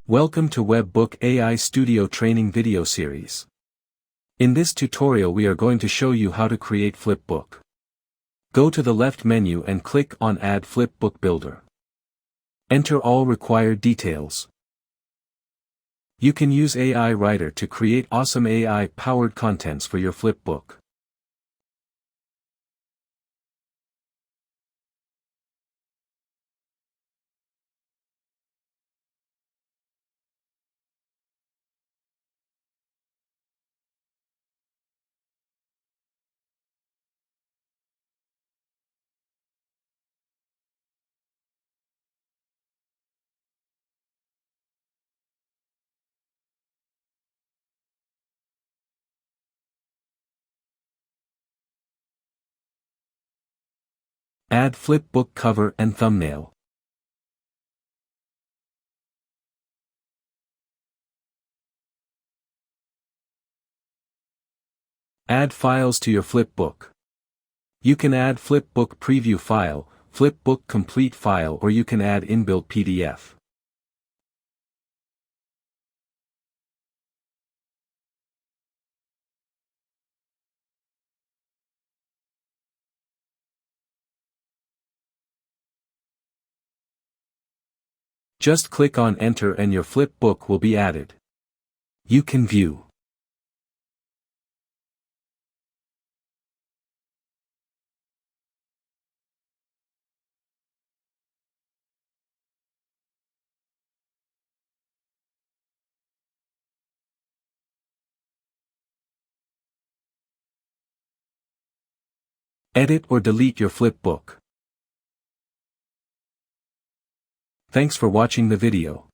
Welcome to Webbook AI Studio Training Video Series. In this tutorial we are going to show you how to create Flipbook. Go to the left menu and click on Add Flipbook Builder. Enter all required details. You can use AI Writer to create awesome AI-powered contents for your Flipbook. Add Flipbook cover and thumbnail. Add files to your Flipbook. You can add Flipbook preview file, Flipbook complete file, or you can add inbuilt PDF. Just click on Enter and your Flipbook will be added. You can view. Edit or delete your Flipbook. Thanks for watching the video.